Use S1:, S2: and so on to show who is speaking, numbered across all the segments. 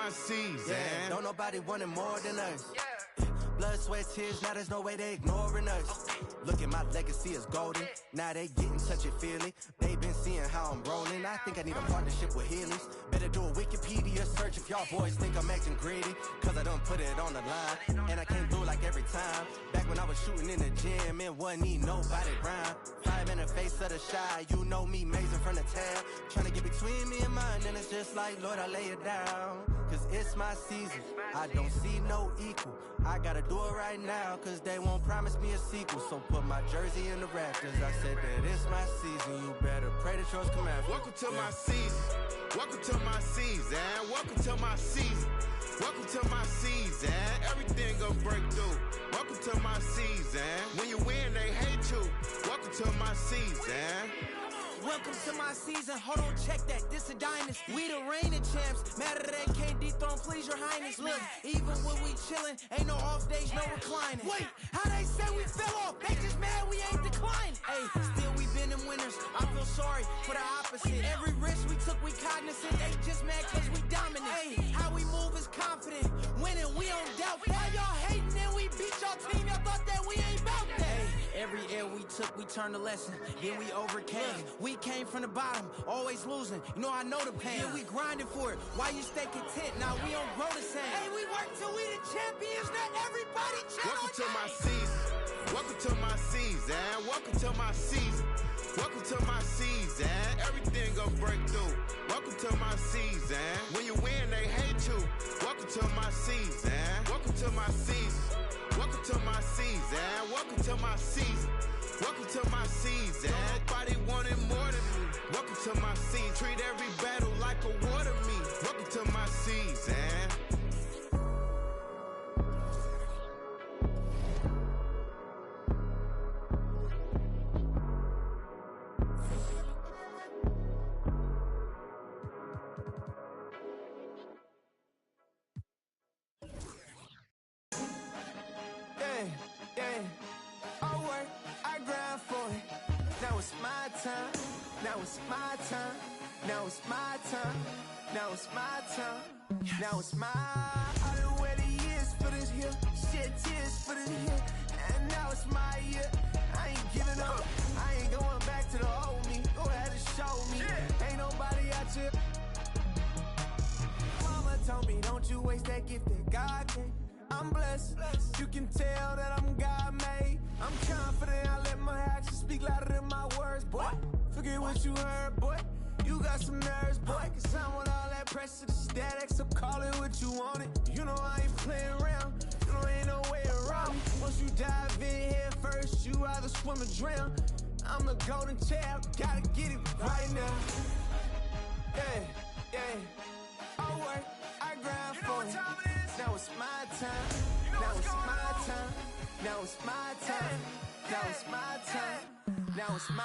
S1: my season.
S2: Yeah, don't nobody want it more than us. Blood, sweat, tears, now there's no way they ignoring us. Look at my legacy is golden. Now they getting touchy-feely. They been seeing how I'm rolling. I think I need a partnership with Healy's. Better do a Wikipedia search if y'all boys think I'm acting greedy. Cause I done put it on the line. And I came through like every time. Back when I was shooting in the gym, it wasn't need nobody rhyme. 5 in the face of the shy. You know me, mazing from the tab. Trying to get between me and mine. And it's just like, Lord, I lay it down. Cause it's my season. I don't see no equal. I gotta do it right now, cause they won't promise me a sequel. So put my jersey in the rafters. I said that it's my season. You better pray that yours come after.
S1: Welcome to my season. Welcome to my season. Welcome to my season. Welcome to my season. Everything gon' break through. Welcome to my season. When you win, they hate you. Welcome to my season.
S3: Welcome to my season. Hold on, check that. This a dynasty. We the reigning champs. Mad that they can't dethrone, please your highness. Look, even when we chillin', ain't no off days, no reclining. Wait, how they say we fell off? They just mad we ain't declining. Hey, still we been in winners. I feel sorry for the opposite. Every risk we took, we cognizant. They just mad cause we dominant. Hey, how we move is confident. Winning, we don't doubt that. Why y'all hating and we beat y'all team? Y'all thought that we ain't bout that. Hey, every L we took, we turned a lesson. Then we overcame. We came from the bottom, always losing. You know I know the pain. Yeah, we grinding for it. Why you stay content? Now we don't grow the same. Hey, we work till we the champions. Not everybody chill.
S1: Welcome to my season. Welcome to my season. Welcome to my season. Welcome to my season. Everything gon' break through. Welcome to my season. When you win, they hate you. Welcome to my season. Welcome to my season. Welcome to my season. Welcome to my season. Welcome to my season. Nobody wanted more than me. Welcome to my season. Treat every battle like a war to me. Welcome to my season.
S3: Now it's my time. Now it's my time. Now it's my time. Now it's my. I done waited years for this here. Shed tears for this here. And now it's my year. I ain't giving up. I ain't going back to the old me. Go ahead and show me. Ain't nobody out here. Mama told me, don't you waste that gift that God gave. I'm blessed. You can tell that I'm God made. I'm confident. I let my actions speak louder than my words, boy. Forget what you heard, boy. You got some nerves, boy. Cause I want all that pressure, the statics. I'm calling what you want it. You know I ain't playing around. You know ain't no way around me. Once you dive in head first, you either swim or drown. I'm the golden child. Gotta get it right now. Yeah, yeah. I work, I grind for it. Now it's my time. Now it's my time. Now it's my time. Now it's my time. Now it's my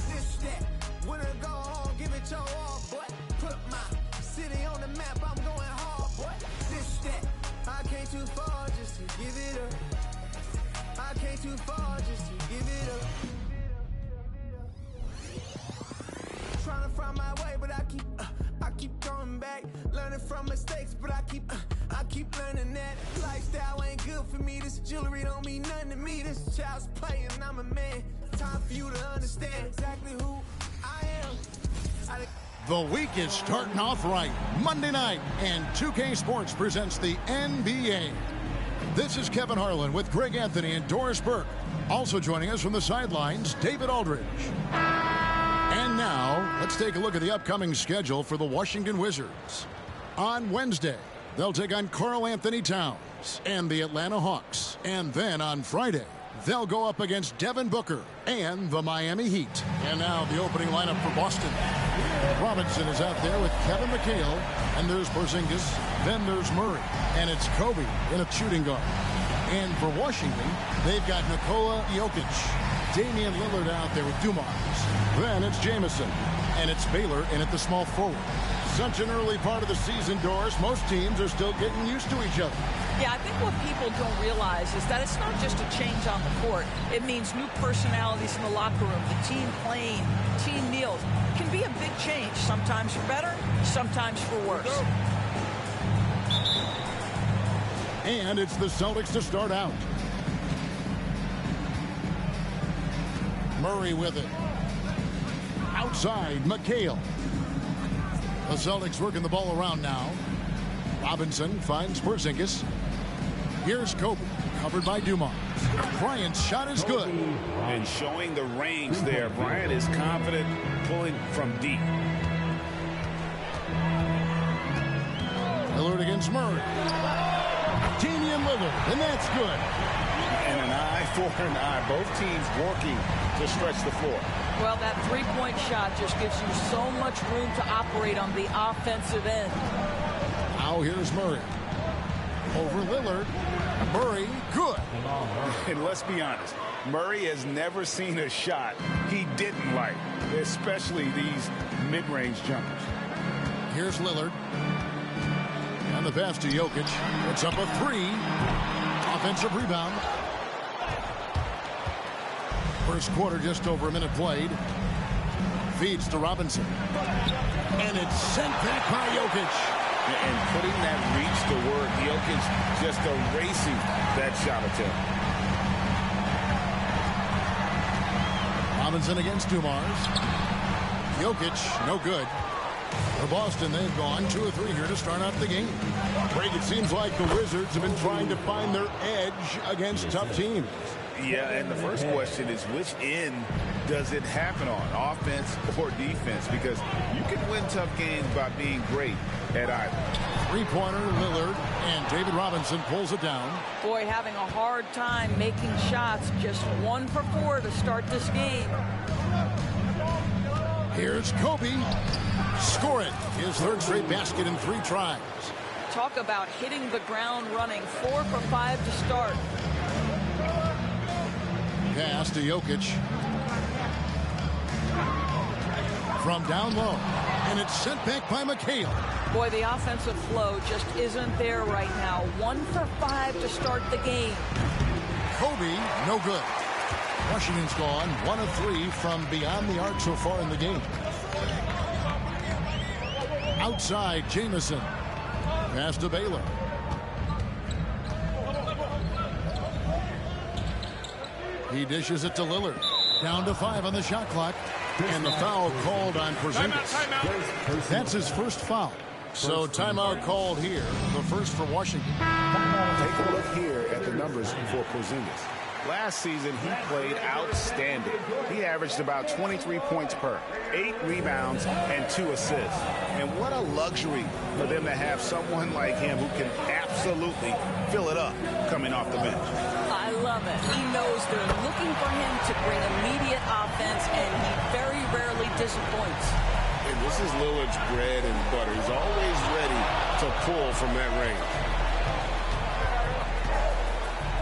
S3: this that. When I go home, give it your all, boy. Put my city on the map. I'm going hard, boy. This that. I came too far just to give it up. I came too far just to give it up. Trying to find my way, but I keep going back. Learning from mistakes, but I keep learning that lifestyle ain't good for me. This jewelry don't mean nothing to me. This child's play and I'm a man. Time for you to understand exactly who I am.
S4: The week is starting off right. Monday night, and 2K Sports presents the NBA. This is Kevin Harlan with Greg Anthony and Doris Burke. Also joining us from the sidelines, David Aldridge. And now, let's take a look at the upcoming schedule for the Washington Wizards. On Wednesday, they'll take on Karl Anthony Towns and the Atlanta Hawks. And then on Friday, they'll go up against Devin Booker and the Miami Heat. And now the opening lineup for Boston. Robinson is out there with Kevin McHale, and there's Porzingis, then there's Murray, and it's Kobe in a shooting guard. And for Washington, they've got Nikola Jokic, Damian Lillard out there with Dumars. Then it's Jamison, and it's Baylor in at the small forward. Such an early part of the season, Doris. Most teams are still getting used to each other.
S5: Yeah, I think what people don't realize is that it's not just a change on the court. It means new personalities in the locker room, the team playing, team meals. It can be a big change, sometimes for better, sometimes for worse.
S4: And it's the Celtics to start out. Murray with it. Outside, McHale. The Celtics working the ball around now. Robinson finds Porzingis. Here's Kobe, covered by Dumars. Bryant's shot is good.
S6: And showing the range there. Bryant is confident pulling from deep.
S4: Lillard against Murray. Damian Lillard, and that's good.
S6: And an eye for an eye. Both teams working to stretch the floor.
S5: Well, that three-point shot just gives you so much room to operate on the offensive end.
S4: Now here's Murray. Over Lillard. Murray, good.
S6: And let's be honest, Murray has never seen a shot he didn't like, especially these mid-range jumpers.
S4: Here's Lillard. And the pass to Jokic. Puts up a three. Offensive rebound. First quarter, just over a minute played. Feeds to Robinson. And it's sent back by Jokic.
S6: And putting that reach to work, Jokic just erasing that shot attempt.
S4: Robinson against Dumars. Jokic, no good. For Boston, they've gone 2 of 3 here to start out the game. Craig, it seems like the Wizards have been trying to find their edge against tough teams.
S6: Yeah, and the first question is, which end does it happen on, offense or defense? Because you can win tough games by being great at either.
S4: Three-pointer, Lillard, and David Robinson pulls it down.
S5: Boy, having a hard time making shots. Just 1 for 4 to start this game.
S4: Here's Kobe. Score it. His third straight basket in 3 tries.
S5: Talk about hitting the ground running. 4 for 5 to start.
S4: Pass to Jokic. From down low. And it's sent back by McHale.
S5: Boy, the offensive flow just isn't there right now. 1 for 5 to start the game.
S4: Kobe, no good. Washington's gone 1 of 3 from beyond the arc so far in the game. Outside, Jamison. Pass to Baylor. He dishes it to Lillard. Down to 5 on the shot clock. And the foul called on Porzingis. That's his first foul. So timeout called here. The first for Washington.
S6: Take a look here at the numbers for Porzingis. Last season, he played outstanding. He averaged about 23 points per, 8 rebounds, and 2 assists. And what a luxury for them to have someone like him who can absolutely fill it up coming off the bench.
S5: I love it. He knows they're looking for him to bring immediate offense, and he very rarely disappoints.
S7: And this is Lillard's bread and butter. He's always ready to pull from that range.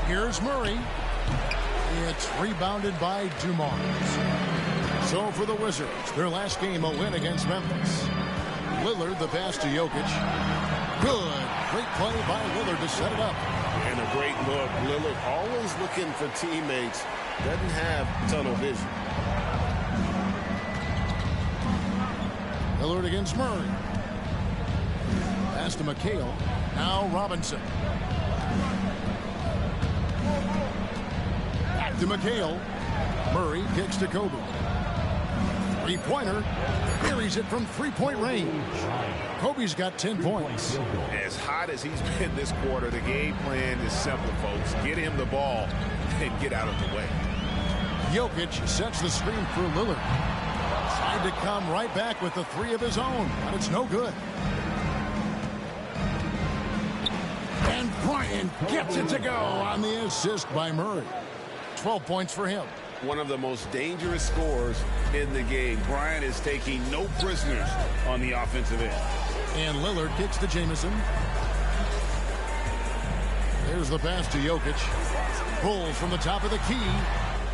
S4: Here's Murray. It's rebounded by Dumars. So for the Wizards, their last game, a win against Memphis. Lillard, the pass to Jokic. Good. Great play by Lillard to set it up.
S7: And a great look. Lillard always looking for teammates. Doesn't have tunnel vision.
S4: Lillard against Murray. Pass to McHale. Now Robinson. Back to McHale. Murray kicks to Kobe. Three-pointer. Buries it from three-point range. Kobe's got 10 points.
S6: As hot as he's been this quarter, the game plan is simple, folks. Get him the ball and get out of the way.
S4: Jokic sets the screen for Lillard. Tried to come right back with the 3 of his own, but it's no good. And Bryant gets it to go on the assist by Murray. 12 points for him.
S7: One of the most dangerous scorers in the game. Bryant is taking no prisoners on the offensive end.
S4: And Lillard kicks to Jamison. There's the pass to Jokic. Pulls from the top of the key.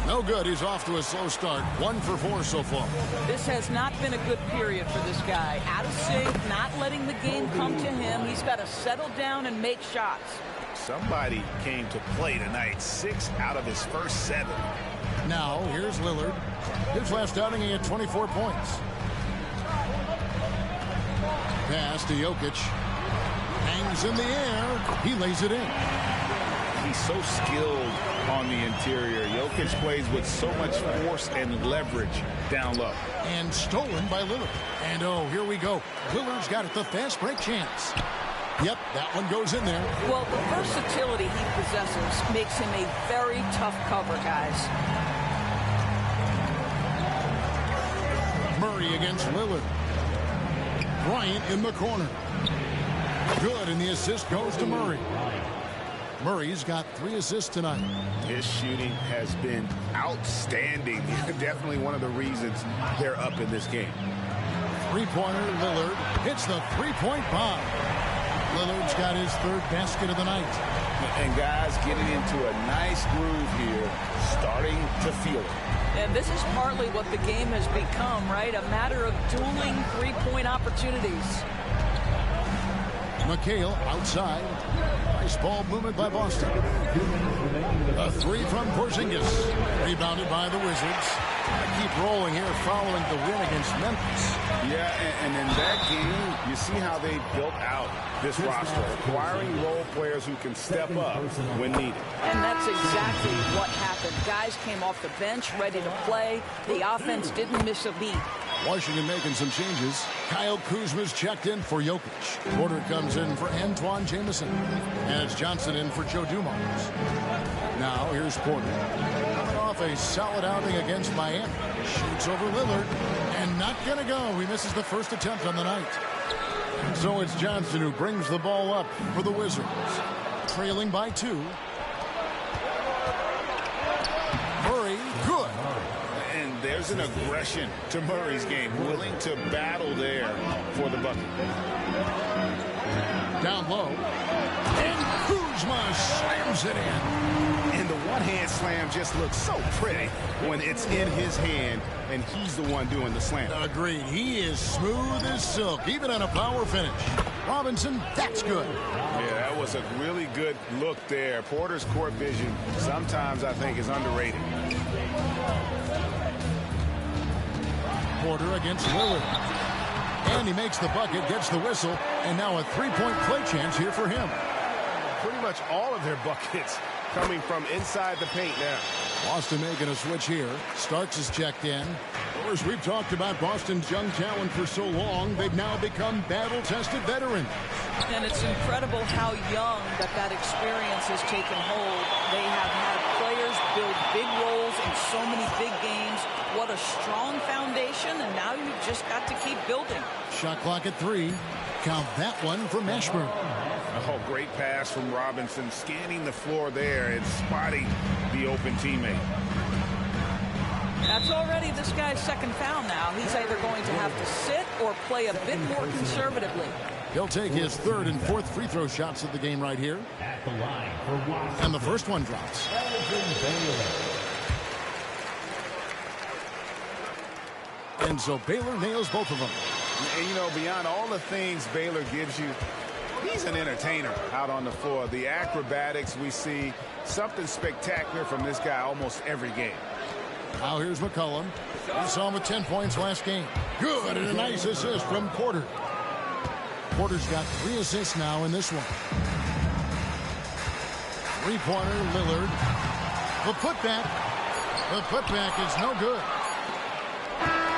S4: No good. He's off to a slow start. 1 for 4 so far.
S5: This has not been a good period for this guy. Out of sync, not letting the game come to him. He's got to settle down and make shots.
S6: Somebody came to play tonight. 6 out of his first 7.
S4: Now, here's Lillard. His last outing, he had 24 points. Pass to Jokic. Hangs in the air. He lays it in.
S7: He's so skilled on the interior. Jokic plays with so much force and leverage down low.
S4: And stolen by Lillard. And oh, here we go. Lillard's got it, the fast break chance. Yep, that one goes in there.
S5: Well, the versatility he possesses makes him a very tough cover, guys.
S4: Murray against Lillard. Bryant in the corner. Good, and the assist goes to Murray. Murray's got 3 assists tonight.
S7: His shooting has been outstanding. Definitely one of the reasons they're up in this game.
S4: Three-pointer, Lillard hits the three-point bomb. Lillard's got his 3rd basket of the night.
S7: And guys getting into a nice groove here, starting to feel it.
S5: And this is partly what the game has become, right? A matter of dueling three-point opportunities.
S4: McHale outside. Nice ball movement by Boston. A 3 from Porzingis. Rebounded by the Wizards. Keep rolling here following the win against Memphis.
S7: Yeah, and in that game, you see how they built out this roster, acquiring role players who can step up when needed.
S5: And that's exactly what happened. Guys came off the bench ready to play. The offense didn't miss a beat.
S4: Washington making some changes. Kyle Kuzma's checked in for Jokic. Porter comes in for Antoine Jamison. And it's Johnson in for Joe Dumars. Now here's Porter. Coming off a solid outing against Miami. Shoots over Lillard. And not going to go. He misses the first attempt on the night. So it's Johnson who brings the ball up for the Wizards. Trailing by 2. Murray, good.
S7: And there's an aggression to Murray's game, willing to battle there for the bucket.
S4: Down low. And Kuzma slams it in.
S7: And the one-hand slam just looks so pretty when it's in his hand and he's the one doing the slam.
S4: Agreed. He is smooth as silk, even on a power finish. Robinson, that's good.
S7: Yeah, that was a really good look there. Porter's court vision sometimes, I think, is underrated.
S4: Porter against Lillard. And he makes the bucket, gets the whistle, and now a three-point play chance here for him.
S6: Pretty much all of their buckets coming from inside the paint now.
S4: Boston making a switch here. Starks is checked in. Of course, we've talked about Boston's young talent for so long. They've now become battle-tested veterans.
S5: And it's incredible how young that experience has taken hold. They have had players build big roles in so many big games. What a strong foundation, and now you've just got to keep building.
S4: Shot clock at 3. Count that one for Mashburn.
S7: Oh, great pass from Robinson, scanning the floor there and spotting the open teammate.
S5: That's already this guy's 2nd foul now. He's either going to have to sit or play a bit more conservatively.
S4: He'll take his 3rd and 4th free throw shots of the game right here.
S8: At the line for Washington.
S4: And the first one drops. And so Baylor nails both of them.
S7: And, you know, beyond all the things Baylor gives you, he's an entertainer out on the floor. The acrobatics we see, something spectacular from this guy almost every game.
S4: Now here's McCollum. We saw him with 10 points last game. Good, and a nice assist from Porter. Porter's got 3 assists now in this one. Three-pointer, Lillard. The putback. The putback is no good.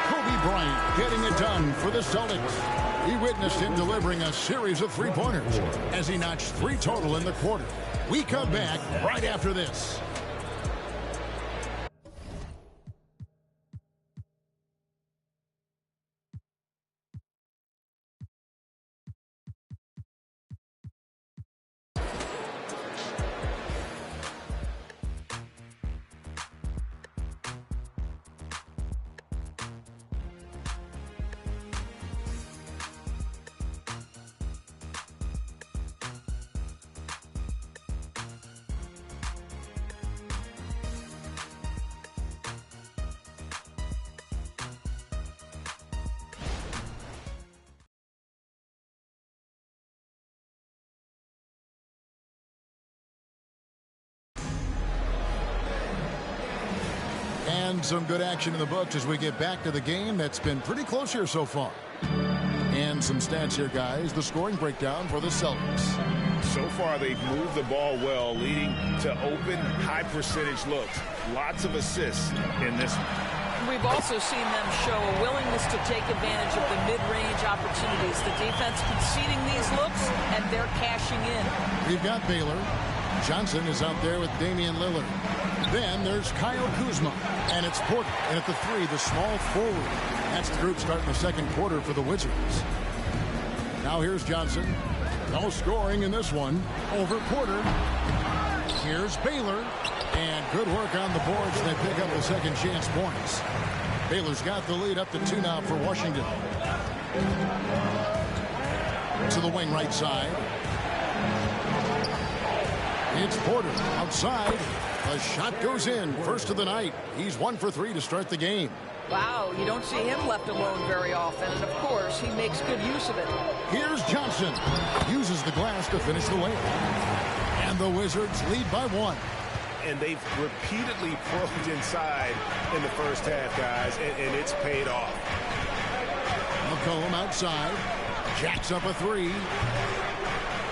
S4: Kobe Bryant getting it done for the Celtics. We witnessed him delivering a series of three-pointers as he notched 3 total in the quarter. We come back right after this. And some good action in the books as we get back to the game that's been pretty close here so far. And And some stats here, guys. The scoring breakdown for the Celtics.
S6: So far, they've moved the ball well, leading to open, high-percentage looks. Lots of assists in this one.
S5: We've also seen them show a willingness to take advantage of the mid-range opportunities. The defense conceding these looks, and they're cashing in.
S4: We've got Baylor. Johnson is out there with Damian Lillard. Then there's Kyle Kuzma, and it's Porter. And at the 3, the small forward. That's the group starting the second quarter for the Wizards. Now here's Johnson. No scoring in this one over Porter. Here's Baylor. And good work on the boards. They pick up the second chance points. Baylor's got the lead up to 2 now for Washington. To the wing right side. It's Porter outside. A shot goes in. First of the night. He's 1 for 3 to start the game.
S5: Wow, you don't see him left alone very often. And, of course, he makes good use of it.
S4: Here's Johnson. Uses the glass to finish the layup. And the Wizards lead by 1.
S6: And they've repeatedly probed inside in the first half, guys, and it's paid off.
S4: McCollum outside. Jacks up a 3.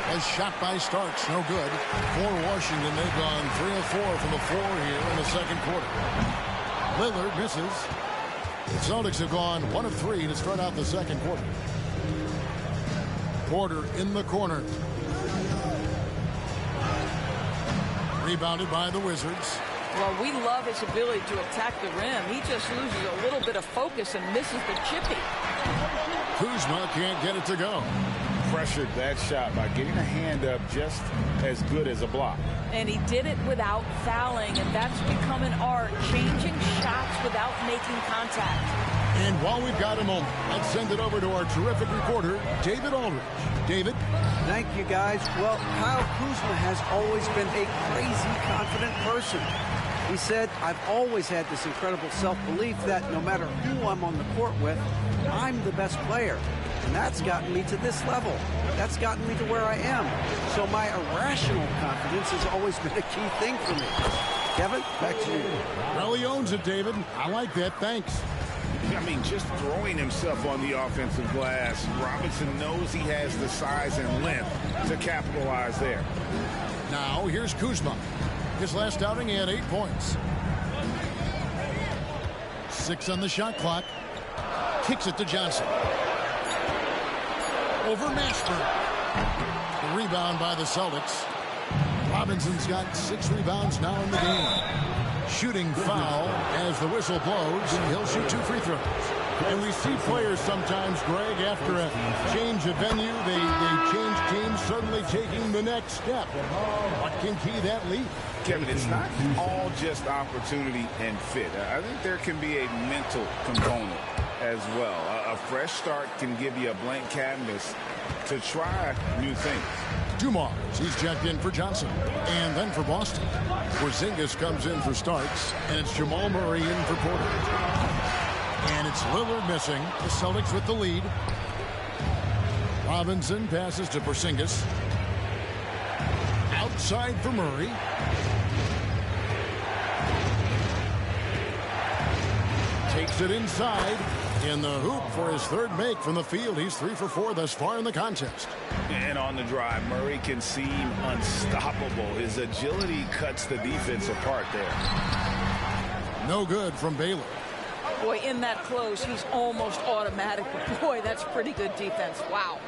S4: A shot by Starks, no good. For Washington, they've gone 3 of 4 from the floor here in the second quarter. Lillard misses. The Celtics have gone 1 of 3 to start out the second quarter. Porter in the corner. Rebounded by the Wizards.
S5: Well, we love his ability to attack the rim. He just loses a little bit of focus and misses the chippy.
S4: Kuzma can't get it to go.
S6: Pressured that shot by getting a hand up just as good as a block.
S5: And he did it without fouling, and that's become an art, changing shots without making contact.
S4: And while we've got a moment, let's send it over to our terrific reporter, David Aldridge. David?
S9: Thank you, guys. Well, Kyle Kuzma has always been a crazy, confident person. He said, I've always had this incredible self-belief that no matter who I'm on the court with, I'm the best player. And that's gotten me to this level. That's gotten me to where I am. So my irrational confidence has always been a key thing for me. Kevin, back to you.
S4: Well, he owns it, David. I like that. Thanks.
S6: I mean, just throwing himself on the offensive glass. Robinson knows he has the size and length to capitalize there.
S4: Now, here's Kuzma. His last outing, he had 8 points. 6 on the shot clock. Kicks it to Johnson. Over Mashburn. The rebound by the Celtics. Robinson's got 6 rebounds now in the game. Shooting foul as the whistle blows. He'll shoot 2 free throws. And we see players sometimes, Greg, after a change of venue, they change teams, suddenly taking the next step. What can key that lead?
S6: Kevin, it's not all just opportunity and fit. I think there can be a mental component as well. A fresh start can give you a blank canvas to try new things.
S4: Dumars, he's checked in for Johnson. And then for Boston, Porzingis comes in for Starks. And it's Jamal Murray in for Porter. And it's Lillard missing. The Celtics with the lead. Robinson passes to Porzingis. Outside for Murray. Takes it inside. In the hoop for his 3rd make from the field. He's 3 for 4 thus far in the contest.
S6: And on the drive, Murray can seem unstoppable. His agility cuts the defense apart there.
S4: No good from Baylor.
S5: Boy, in that close, he's almost automatic. But boy, that's pretty good defense. Wow.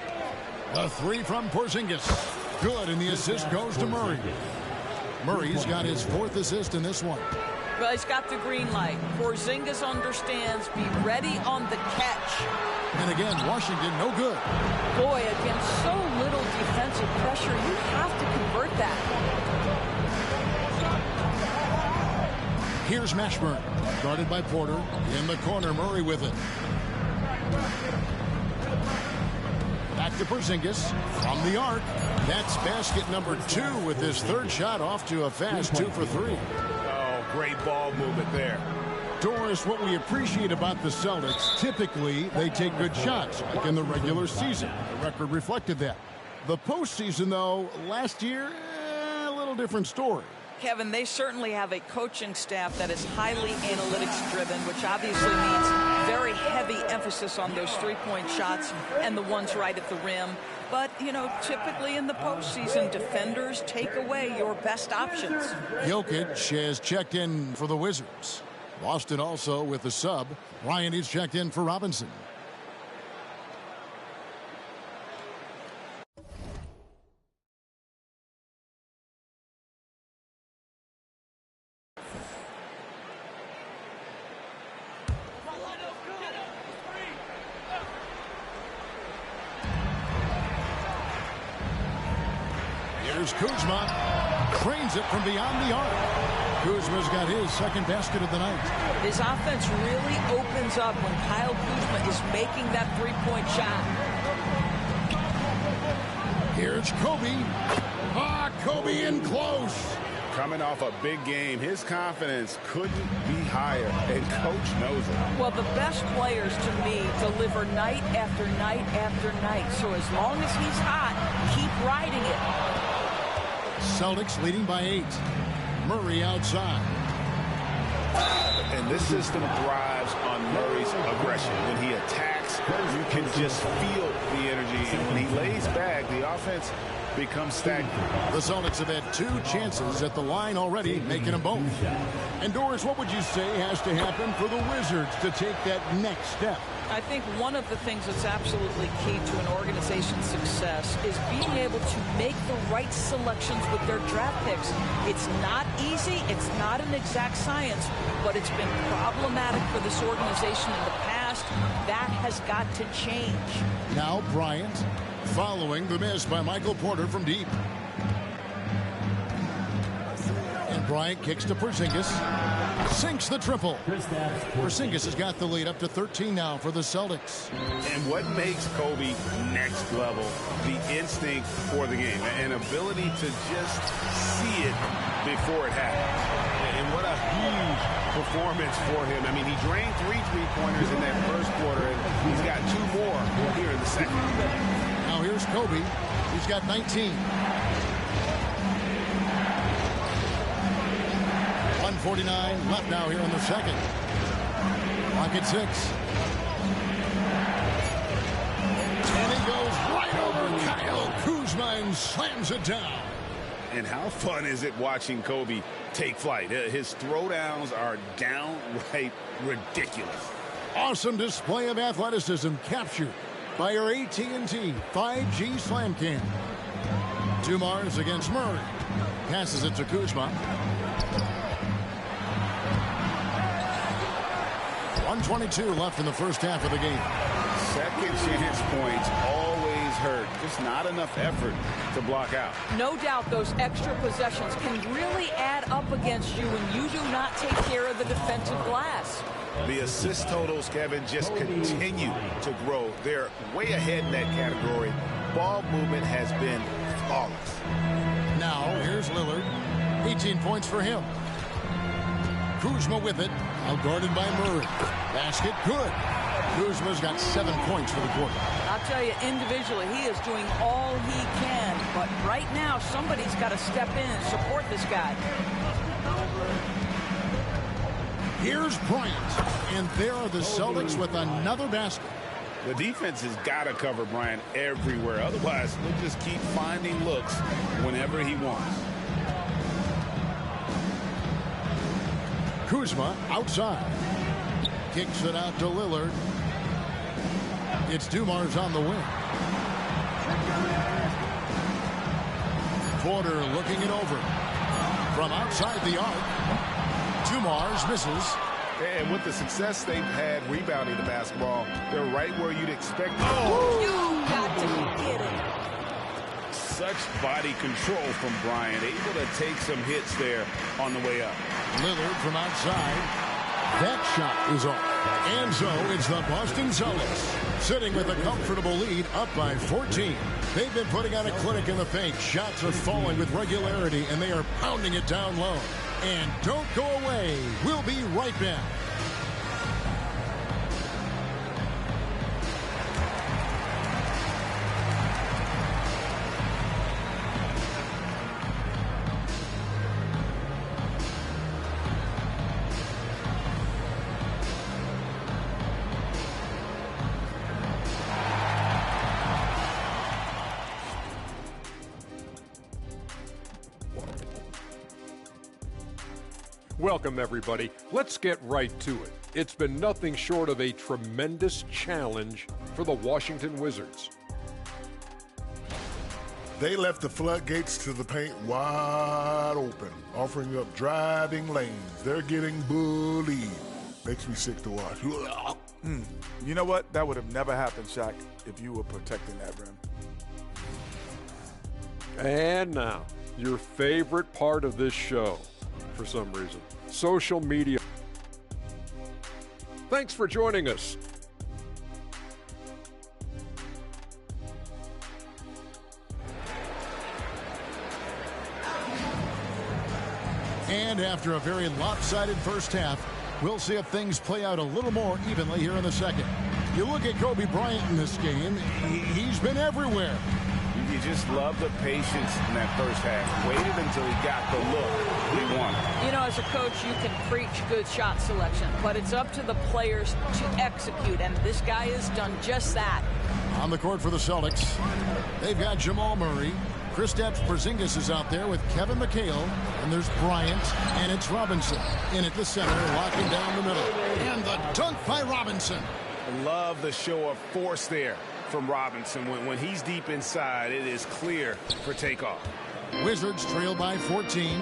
S4: The 3 from Porzingis. Good, and the assist goes to Murray. Murray's got his 4th assist in this one.
S5: Well, he's got the green light. Porzingis understands. Be ready on the catch.
S4: And again, Washington, no good.
S5: Boy, against so little defensive pressure, you have to convert that.
S4: Here's Mashburn. Guarded by Porter. In the corner, Murray with it. Back to Porzingis. From the arc. That's basket number 2 with his 3rd shot off to a fast 2 for 3.
S6: Great ball movement there.
S4: Doris, what we appreciate about the Celtics, typically they take good shots, like in the regular season. The record reflected that. The postseason, though, last year, a little different story.
S5: Kevin, they certainly have a coaching staff that is highly analytics driven, which obviously means very heavy emphasis on those three-point shots and the ones right at the rim. But, you know, typically in the postseason, defenders take away your best options.
S4: Jokic has checked in for the Wizards. Boston also with the sub. Bryant is checked in for Robinson. Here's Kuzma. Trains it from beyond the arc. Kuzma's got his second basket of the night.
S5: His offense really opens up when Kyle Kuzma is making that three-point shot.
S4: Here's Kobe. Kobe in close.
S7: Coming off a big game, his confidence couldn't be higher, and coach knows it.
S5: Well, the best players, to me, deliver night after night after night. So as long as he's hot, keep riding it.
S4: Celtics leading by 8. Murray outside.
S7: And this system thrives on Murray's aggression. When he attacks, you can just feel the energy. And when he lays back, the offense becomes stagnant.
S4: The Celtics have had 2 chances at the line already, making them both. And Doris, what would you say has to happen for the Wizards to take that next step?
S5: I think one of the things that's absolutely key to an organization's success is being able to make the right selections with their draft picks. It's not easy, it's not an exact science, but it's been problematic for this organization in the past. That has got to change.
S4: Now Bryant, following the miss by Michael Porter from deep. And Bryant kicks to Porzingis. Sinks the triple. Porzingis has got the lead up to 13 now for the Celtics.
S7: And what makes Kobe next level? The instinct for the game. An ability to just see it before it happens. And what a huge performance for him. I mean, he drained 3 three-pointers in that first quarter, and he's got 2 more here in the second.
S4: Now here's Kobe. He's got 19. 1:49 left now here in the second. Clock at 6. And he goes right over Kyle Kuzma and slams it down.
S7: And how fun is it watching Kobe take flight? His throwdowns are downright ridiculous.
S4: Awesome display of athleticism captured by your AT&T 5G Slam Cam. Dumars against Murray. Passes it to Kuzma. 1:22 left in the first half of the game.
S7: Second chance points always hurt. Just not enough effort to block out.
S5: No doubt those extra possessions can really add up against you when you do not take care of the defensive glass.
S7: The assist totals, Kevin, just continue to grow. They're way ahead in that category. Ball movement has been flawless.
S4: Now, here's Lillard. 18 points for him. Kuzma with it. Outguarded by Murray. Basket good. Kuzma's got 7 points for the quarter.
S5: I'll tell you, individually, he is doing all he can. But right now, somebody's got to step in and support this guy.
S4: Here's Bryant. And there are the Celtics with another basket.
S7: The defense has got to cover Bryant everywhere. Otherwise, he'll just keep finding looks whenever he wants.
S4: Kuzma outside. Kicks it out to Lillard. It's Dumars on the wing. Porter looking it over. From outside the arc. Dumars misses.
S7: And with the success they've had rebounding the basketball, they're right where you'd expect.
S5: Oh! You got to get it.
S7: Such body control from Bryant, able to take some hits there on the way up.
S4: Lillard from outside. That shot is off. And so it's the Boston Celtics sitting with a comfortable lead up by 14. They've been putting on a clinic in the paint. Shots are falling with regularity, and they are pounding it down low. And don't go away. We'll be right back.
S10: Welcome, everybody. Let's get right to it. It's been nothing short of a tremendous challenge for the Washington Wizards.
S11: They left the floodgates to the paint wide open, offering up driving lanes. They're getting bullied. Makes me sick to watch.
S12: You know what? That would have never happened, Shaq, if you were protecting that rim.
S10: And now, your favorite part of this show, for some reason, social media. Thanks for joining us.
S4: And after a very lopsided first half, we'll see if things play out a little more evenly here in the second. You look at Kobe Bryant in this game, he's been everywhere.
S6: You just love the patience in that first half. Waited until he got the look he wanted.
S5: You know, as a coach, you can preach good shot selection, but it's up to the players to execute, and this guy has done just that.
S4: On the court for the Celtics, they've got Jamal Murray. Kristaps Porzingis is out there with Kevin McHale, and there's Bryant, and it's Robinson in at the center, locking down the middle. And the dunk by Robinson.
S6: Love the show of force there from Robinson. When he's deep inside, it is clear for takeoff.
S4: Wizards trail by 14.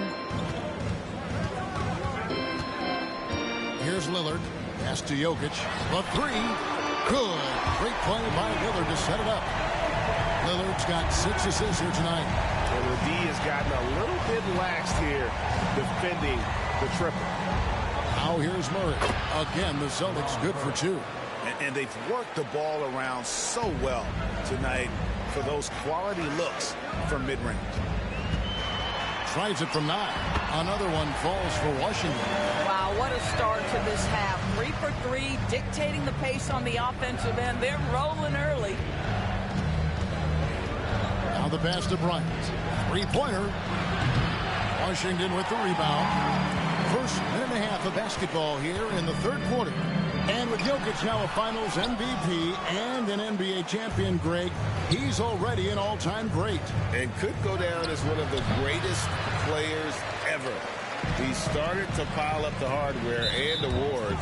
S4: Here's Lillard. Pass to Jokic. The three. Good. Great play by Lillard to set it up. Lillard's got 6 assists here tonight.
S6: And the D has gotten a little bit laxed here defending the triple.
S4: Now here's Murray. Again, the Celtics good for 2.
S6: And they've worked the ball around so well tonight for those quality looks from mid-range.
S4: Tries it from 9. Another one falls for Washington.
S5: Wow, what a start to this half. 3 for 3, dictating the pace on the offensive end. They're rolling early.
S4: Now the pass to Bryant. 3-pointer. Washington with the rebound. First minute and a half of basketball here in the third quarter. And with Jokic now a Finals MVP and an NBA champion, Greg, he's already an all-time great.
S6: And could go down as one of the greatest players ever. He started to pile up the hardware and awards.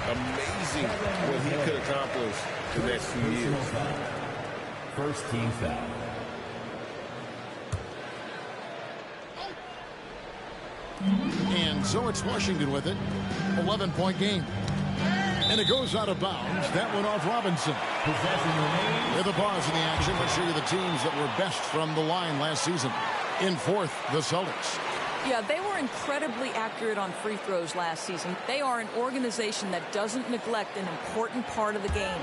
S6: Amazing what he could accomplish the next few years.
S8: First team foul.
S4: And so it's Washington with it. 11-point game. And it goes out of bounds. That one off Robinson. With a pause in the action, let's show you the teams that were best from the line last season. In fourth, the Celtics.
S5: Yeah, they were incredibly accurate on free throws last season. They are an organization that doesn't neglect an important part of the game.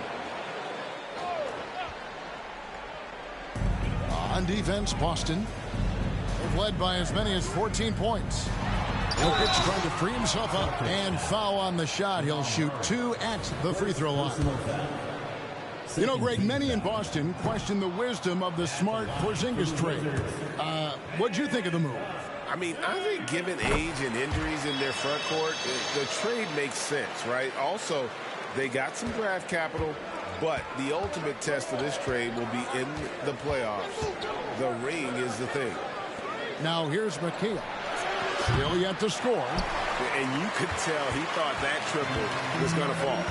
S4: On defense, Boston. They've led by as many as 14 points. Jokic trying to free himself up and foul on the shot. He'll shoot 2 at the free throw line. You know, Greg, many in Boston question the wisdom of the smart Porzingis trade. What'd you think of the move?
S6: I mean, I think given age and injuries in their front court, the trade makes sense, right? Also, they got some draft capital, but the ultimate test of this trade will be in the playoffs. The ring is the thing.
S4: Now here's McHale. Still yet to score.
S6: And you could tell he thought that triple was going to fall.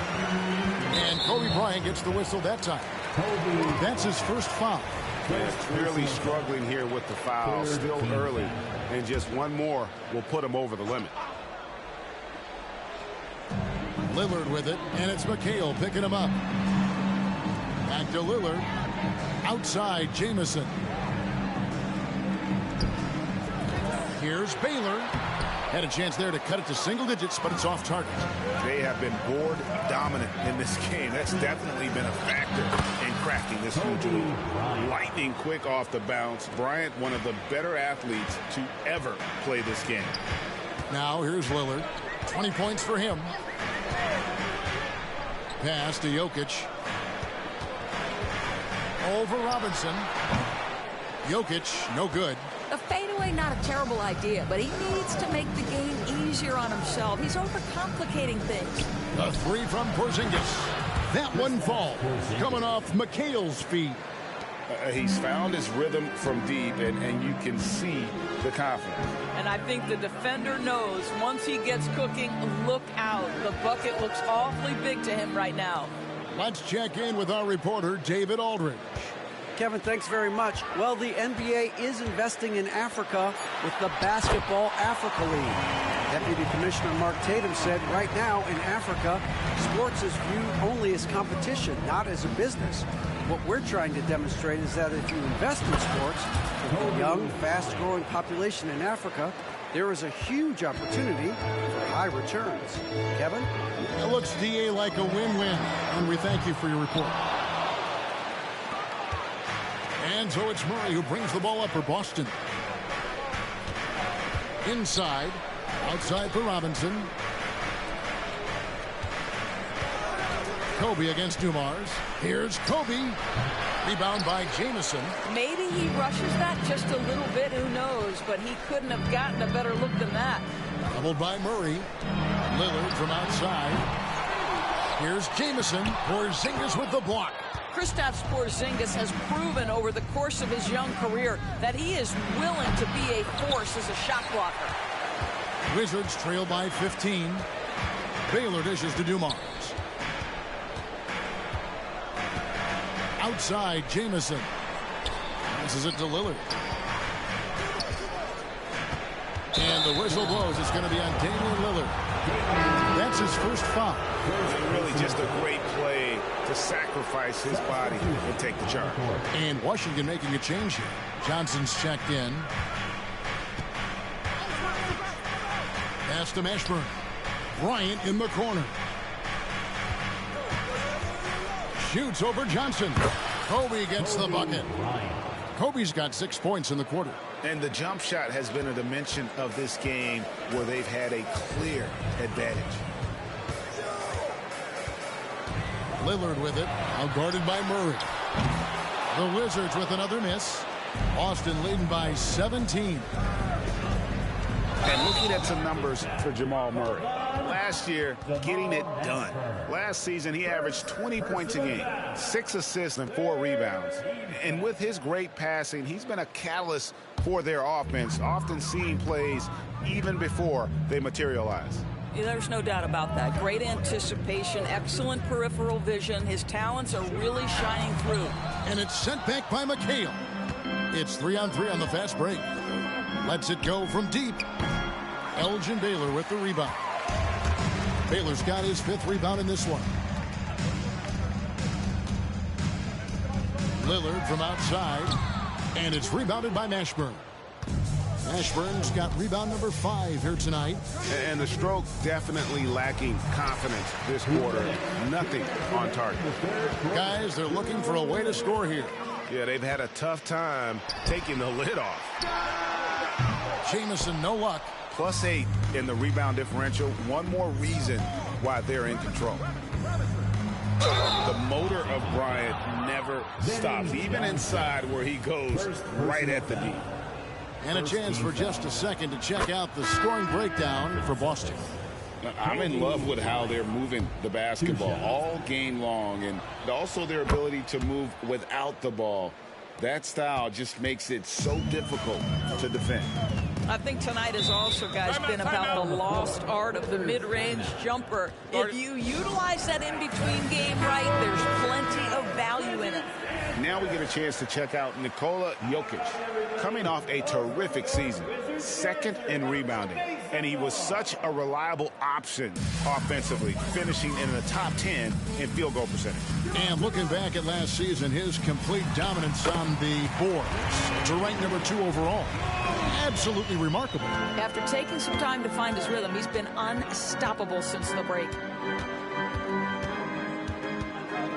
S4: And Kobe Bryant gets the whistle that time. That's his first foul.
S6: Man, clearly struggling here with the foul. Still early. And just one more will put him over the limit.
S4: Lillard with it. And it's McHale picking him up. Back to Lillard. Outside Jamison. Here's Baylor. Had a chance there to cut it to single digits, but it's off target.
S6: They have been board dominant in this game. That's definitely been a factor in cracking this huge lead. Lightning quick off the bounce. Bryant, one of the better athletes to ever play this game.
S4: Now here's Lillard. 20 points for him. Pass to Jokic. Over Robinson. Jokic, no good.
S5: The fadeaway, not a terrible idea, but he needs to make the game easier on himself. He's overcomplicating things.
S4: A 3 from Porzingis. That one falls. Coming off McHale's feet.
S6: He's found his rhythm from deep, and you can see the confidence.
S5: And I think the defender knows once he gets cooking, look out. The bucket looks awfully big to him right now.
S4: Let's check in with our reporter, David Aldridge.
S9: Kevin, thanks very much. Well, the NBA is investing in Africa with the Basketball Africa League. Deputy Commissioner Mark Tatum said right now in Africa, sports is viewed only as competition, not as a business. What we're trying to demonstrate is that if you invest in sports, with a young, fast-growing population in Africa, there is a huge opportunity for high returns. Kevin?
S4: It looks, DA, like a win-win, and we thank you for your report. And so it's Murray who brings the ball up for Boston. Inside, outside for Robinson. Kobe against Dumars. Here's Kobe. Rebound by Jamison.
S5: Maybe he rushes that just a little bit, who knows, but he couldn't have gotten a better look than that.
S4: Doubled by Murray. Lillard from outside. Here's Jamison. Porzingis with the block.
S5: Kristaps Porzingis has proven over the course of his young career that he is willing to be a force as a shot blocker.
S4: Wizards trail by 15. Baylor dishes to Dumars. Outside, Jamison. Passes it to Lillard. And the whistle blows. It's going to be on Damian Lillard. That's his first foul.
S6: Really just a great play to sacrifice his body and take the charge.
S4: And Washington making a change here. Johnson's checked in. Pass to Mashburn. Bryant in the corner. Shoots over Johnson. Kobe gets the bucket. Kobe's got 6 points in the quarter.
S6: And the jump shot has been a dimension of this game where they've had a clear advantage.
S4: Lillard with it. Now guarded by Murray. The Wizards with another miss. Boston leading by 17.
S6: And looking at some numbers for Jamal Murray. Last year, getting it done. Last season, he averaged 20 points a game, 6 assists and 4 rebounds. And with his great passing, he's been a catalyst for their offense, often seeing plays even before they materialize.
S5: Yeah, there's no doubt about that. Great anticipation, excellent peripheral vision. His talents are really shining through.
S4: And it's sent back by McHale. It's 3-on-3 on the fast break. Lets it go from deep. Elgin Baylor with the rebound. Baylor's got his 5th rebound in this one. Lillard from outside. And it's rebounded by Mashburn. Mashburn's got rebound number 5 here tonight.
S6: And the stroke definitely lacking confidence this quarter. Nothing on target.
S4: Guys, they're looking for a way to score here.
S6: Yeah, they've had a tough time taking the lid off.
S4: Jamison, no luck.
S6: +8 in the rebound differential. One more reason why they're in control. The motor of Bryant never stops, even inside where he goes right at the D.
S4: And a chance for just a second to check out the scoring breakdown for Boston.
S6: I'm in love with how they're moving the basketball all game long, and also their ability to move without the ball. That style just makes it so difficult to defend.
S5: I think tonight has also, guys, been about the lost art of the mid-range jumper. If you utilize that in-between game right, there's plenty of value in it.
S6: Now we get a chance to check out Nikola Jokic, coming off a terrific season, 2nd in rebounding. And he was such a reliable option offensively, finishing in the top 10 in field goal percentage.
S4: And looking back at last season, his complete dominance on the boards to rank number 2 overall. Absolutely remarkable.
S5: After taking some time to find his rhythm, he's been unstoppable since the break.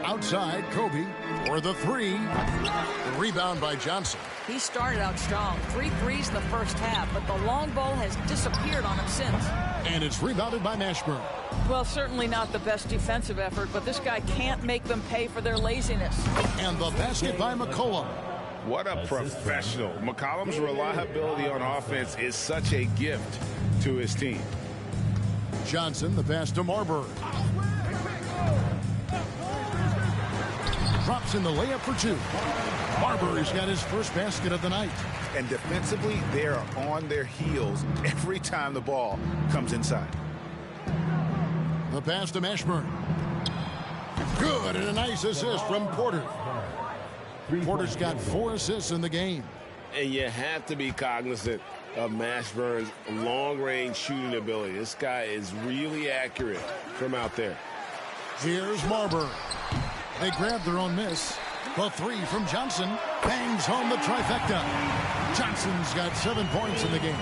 S4: Outside, Kobe for the 3. The rebound by Johnson.
S5: He started out strong. 3 threes in the first half, but the long ball has disappeared on him since.
S4: And it's rebounded by Mashburn.
S5: Well, certainly not the best defensive effort, but this guy can't make them pay for their laziness.
S4: And the basket by McCollum.
S6: What a professional. McCollum's reliability on offense is such a gift to his team.
S4: Johnson, the pass to Marbury. drops in the layup for two. Barber's got his first basket of the night.
S6: And defensively, they are on their heels every time the ball comes inside.
S4: The pass to Mashburn. Good, and a nice assist from Porter. Porter's got 4 assists in the game.
S7: And you have to be cognizant of Mashburn's long-range shooting ability. This guy is really accurate from out there.
S4: Here's Mashburn. They grab their own miss. The three from Johnson bangs home the trifecta. Johnson's got 7 points in the game.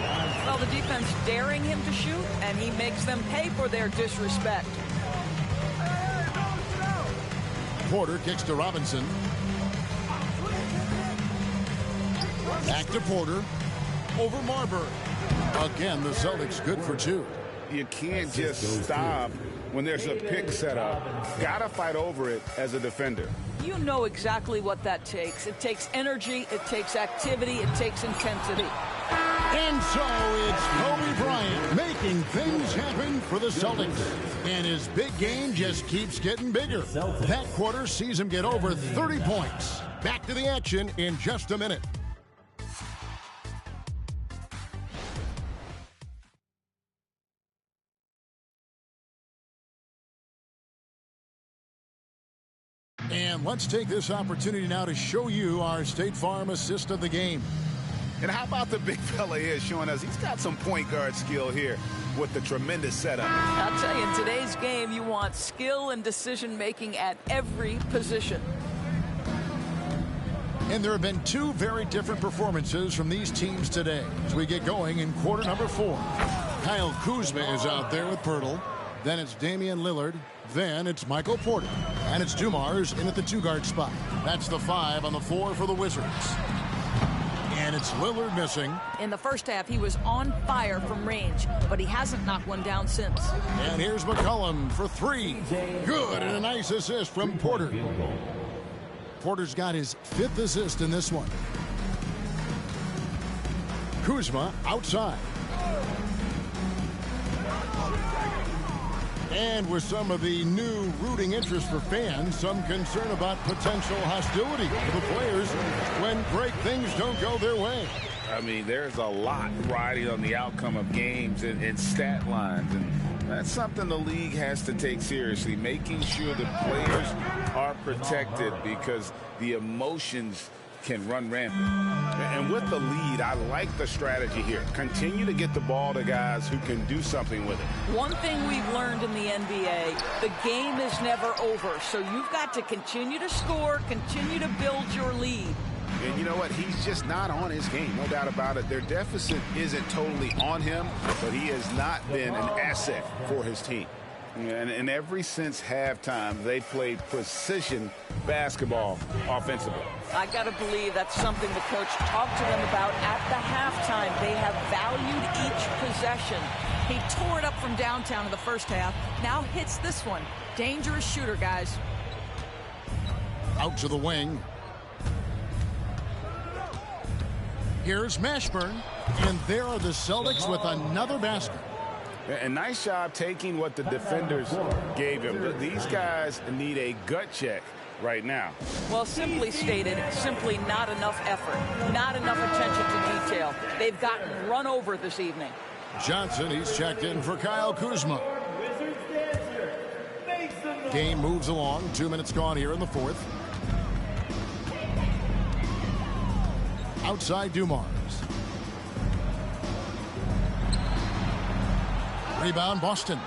S5: Well, the defense daring him to shoot, and he makes them pay for their disrespect.
S4: Porter kicks to Robinson. Back to Porter. Over Mashburn. Again, the Celtics good for 2.
S6: You can't just stop when there's a pick set up. Gotta fight over it as a defender.
S5: You know exactly what that takes. It takes energy, it takes activity, it takes intensity.
S4: And so it's Kobe Bryant making things happen for the Celtics. And his big game just keeps getting bigger. That quarter sees him get over 30 points. Back to the action in just a minute. And let's take this opportunity now to show you our State Farm assist of the game.
S6: And how about the big fella here showing us he's got some point guard skill here with the tremendous setup.
S5: I'll tell you, in today's game, you want skill and decision-making at every position.
S4: And there have been 2 very different performances from these teams today as we get going in quarter number 4. Kyle Kuzma is out there with Pirtle. Then it's Damian Lillard. Then it's Michael Porter. And it's Dumars in at the 2-guard spot. That's the 5 on the 4 for the Wizards. And it's Lillard missing.
S5: In the first half, he was on fire from range, but he hasn't knocked one down since.
S4: And here's McCollum for 3. Good, and a nice assist from Porter. Porter's got his 5th assist in this one. Kuzma outside. And with some of the new rooting interest for fans, some concern about potential hostility for the players when great things don't go their way.
S6: I mean, there's a lot riding on the outcome of games and stat lines, and that's something the league has to take seriously, making sure the players are protected because the emotions can run rampant. And with the lead, I like the strategy here. Continue to get the ball to guys who can do something with it.
S5: One thing we've learned in the NBA, the game is never over. So you've got to continue to score, continue to build your lead.
S6: And you know what? He's just not on his game, no doubt about it. Their deficit isn't totally on him, but he has not been an asset for his team. And ever since halftime, they played precision basketball offensively.
S5: I got to believe that's something the coach talked to them about at the halftime. They have valued each possession. He tore it up from downtown in the first half. Now hits this one. Dangerous shooter, guys.
S4: Out to the wing. Here's Mashburn. And there are the Celtics with another basket.
S6: And nice job taking what the defenders gave him. But these guys need a gut check right now.
S5: Well, simply stated, simply not enough effort, not enough attention to detail. They've gotten run over this evening.
S4: Johnson, he's checked in for Kyle Kuzma. Game moves along. 2 minutes gone here in the 4th. Outside Dumars. Rebound Boston.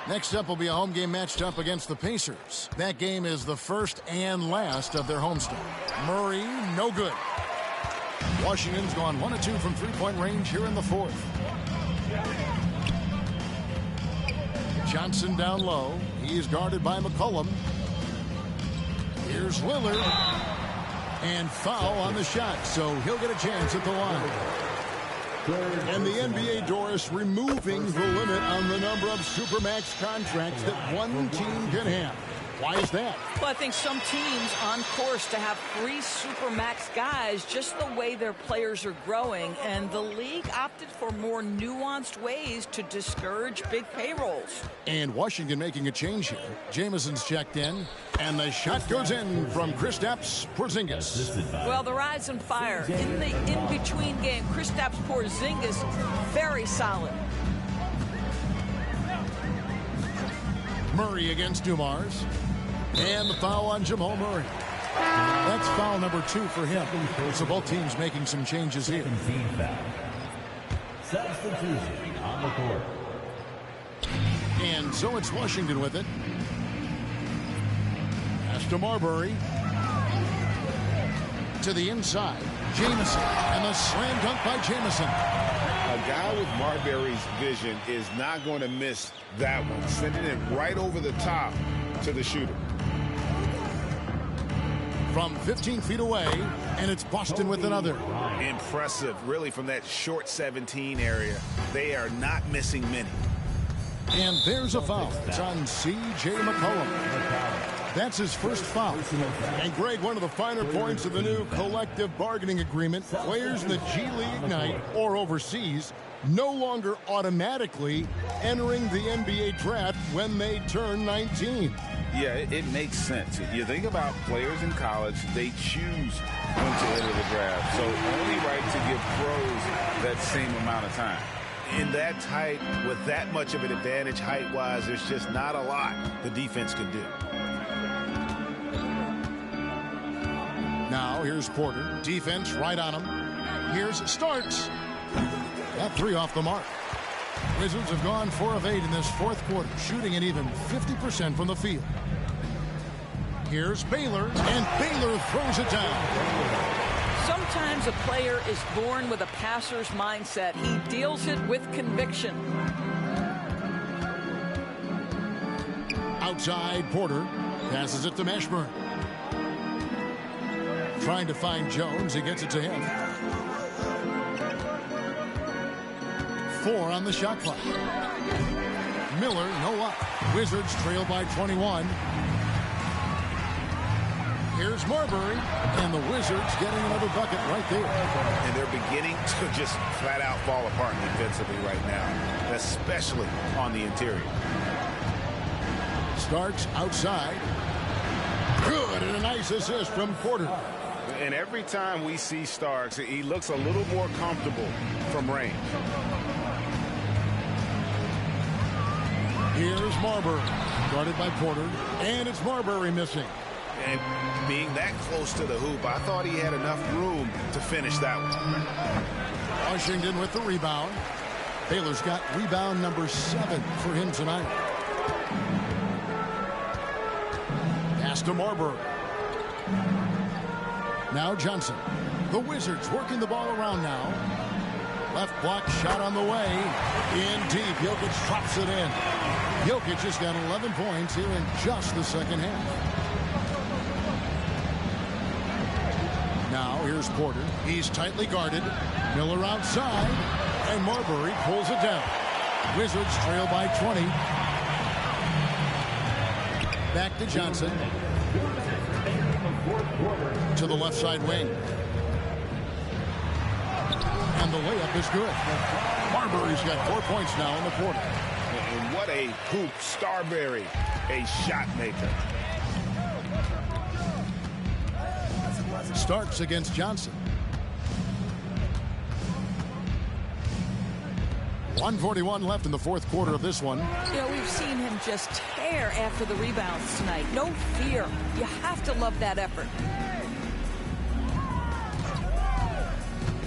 S4: Next up will be a home game matched up against the Pacers. That game is the first and last of their homestand. Murray, no good. Washington's gone 1 of 2 from 3-point range here in the 4th. Johnson down low. He is guarded by McCollum. Here's Lillard. And foul on the shot, so he'll get a chance at the line. And the NBA, Doris, removing the limit on the number of Supermax contracts that one team can have. Why is that?
S5: Well, I think some teams on course to have 3 supermax guys, just the way their players are growing, and the league opted for more nuanced ways to discourage big payrolls.
S4: And Washington making a change here. Jamison's checked in, and the shot goes in from Kristaps Porzingis.
S5: Well, the rise and fire in the in-between game. Kristaps Porzingis, very solid.
S4: Murray against Dumars. And the foul on Jamal Murray. That's foul number 2 for him. So both teams making some changes here.
S8: Substitution on the court.
S4: And so it's Washington with it. Pass to Marbury. To the inside. Jamison. And the slam dunk by Jamison.
S6: A guy with Marbury's vision is not going to miss that one. Sending it right over the top to the shooter.
S4: From 15 feet away, and it's Boston with another.
S6: Impressive, really, from that short 17 area. They are not missing many.
S4: And there's a foul. It's on C.J. McCollum. That's his first foul. And Greg, one of the finer points of the new collective bargaining agreement, players in the G League Ignite or overseas no longer automatically entering the NBA draft when they turn 19.
S6: Yeah, it makes sense. You think about players in college, they choose when to enter the draft. So only right to give pros that same amount of time. In that tight, with that much of an advantage height-wise, there's just not a lot the defense can do.
S4: Now here's Porter. Defense right on him. Here's Starks. That 3 off the mark. Wizards have gone 4 of 8 in this fourth quarter, shooting an even 50% from the field. Here's Baylor, and Baylor throws it down.
S5: Sometimes a player is born with a passer's mindset. He deals it with conviction.
S4: Outside, Porter passes it to Mashburn. Trying to find Jones. He gets it to him. 4 on the shot clock. Miller, no luck. Wizards trail by 21. Here's Marbury, and the Wizards getting another bucket right there.
S6: And they're beginning to just flat out fall apart defensively right now, especially on the interior.
S4: Starks outside. Good, and a nice assist from Porter.
S6: And every time we see Starks, he looks a little more comfortable from range.
S4: Here's Marbury, guarded by Porter, and it's Marbury missing.
S6: And being that close to the hoop, I thought he had enough room to finish that one.
S4: Washington with the rebound. Baylor's got rebound number 7 for him tonight. Pass to Marbury. Now Johnson. The Wizards working the ball around now. Left block shot on the way. In deep. Jokic drops it in. Jokic has got 11 points here in just the second half. Now here's Porter. He's tightly guarded. Miller outside. And Marbury pulls it down. Wizards trail by 20. Back to Johnson. To the left side wing. And the layup is good. Marbury's got 4 points now in the quarter.
S6: And what a hoop. Starbury, a shot maker.
S4: Starks against Johnson. 1:41 left in the fourth quarter of this one.
S5: You know, we've seen him just tear after the rebounds tonight. No fear. You have to love that effort.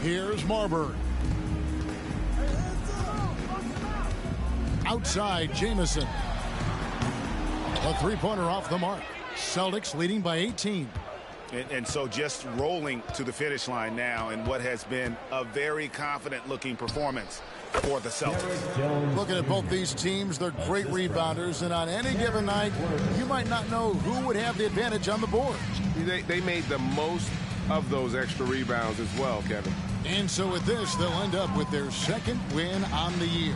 S4: Here's Marbury. Outside, Jamison. A three-pointer off the mark. Celtics leading by 18.
S6: And so just rolling to the finish line now in what has been a very confident-looking performance for the Celtics.
S4: Looking at both these teams, they're great rebounders, and on any given night, you might not know who would have the advantage on the board.
S7: They made the most of those extra rebounds as well, Kevin.
S4: And so with this, they'll end up with their second win on the year.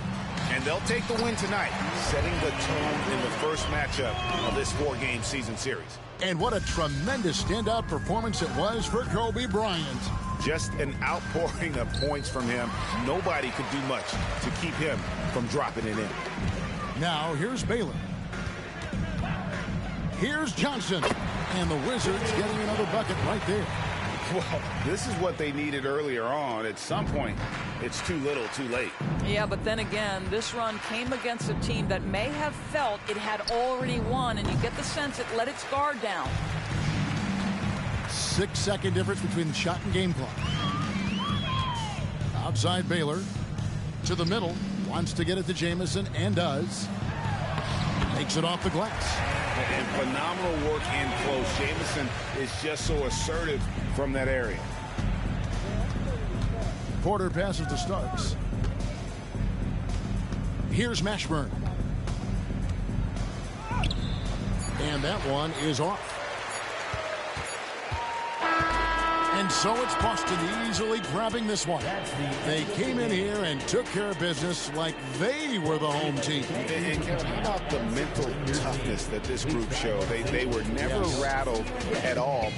S6: And they'll take the win tonight, setting the tone in the first matchup of this 4-game season series.
S4: And what a tremendous standout performance it was for Kobe Bryant.
S6: Just an outpouring of points from him. Nobody could do much to keep him from dropping it in.
S4: Now, here's Baylor. Here's Johnson. And the Wizards getting another bucket right there.
S6: Well, this is what they needed earlier on. At some point, it's too little, too late.
S5: Yeah, but then again, this run came against a team that may have felt it had already won, and you get the sense it let its guard down.
S4: 6-second difference between the shot and game clock. Outside Baylor. To the middle. Wants to get it to Jamison, and does. Takes it off the glass.
S6: And phenomenal work in close. Jamison is just so assertive from that area.
S4: Porter passes to Starks. Here's Mashburn. And that one is off. And so it's Boston easily grabbing this one. They came in here and took care of business like they were the home team.
S6: And Kevin, how about the mental toughness that this group showed? They were never rattled at all.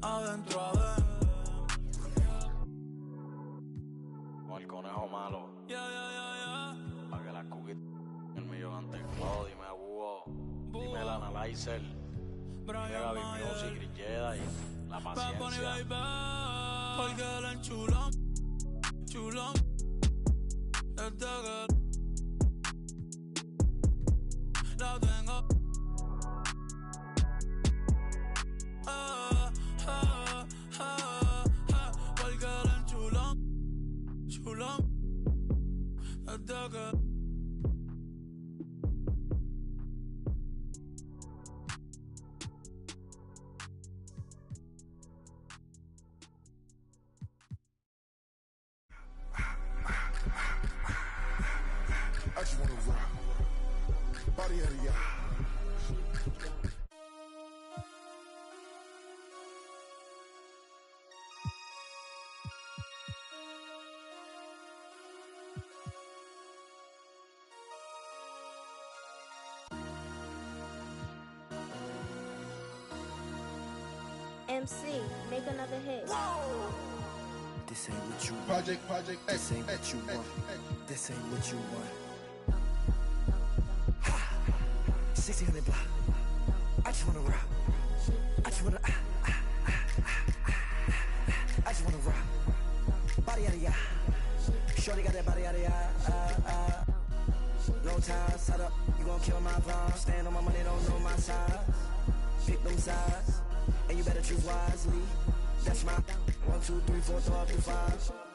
S3: Adentro
S13: Con el conejo malo. Pa' que la cookie el millón antes Claudio, dime a Hugo, dime el Analyzer, dime Gaby Music, Grilleda y la paciencia.
S3: Porque el enchulón, chulón, desde que la tengo. Porque el enchulón, chulón, desde que
S11: I just wanna rock. Body out of y'all.
S14: MC, make another hit.
S2: This ain't what you want.
S11: Project.
S2: This ain't what you want. This ain't what you want. 1600 block. I just wanna rock. I just wanna. I just wanna rock. Body out of ya. Shorty got that body out of ya. No time, set up. You gon' kill my vibe. Stand on my money, don't know my size. Pick them sides. And you better choose wisely. That's my 1, 2, 3, 4, 5.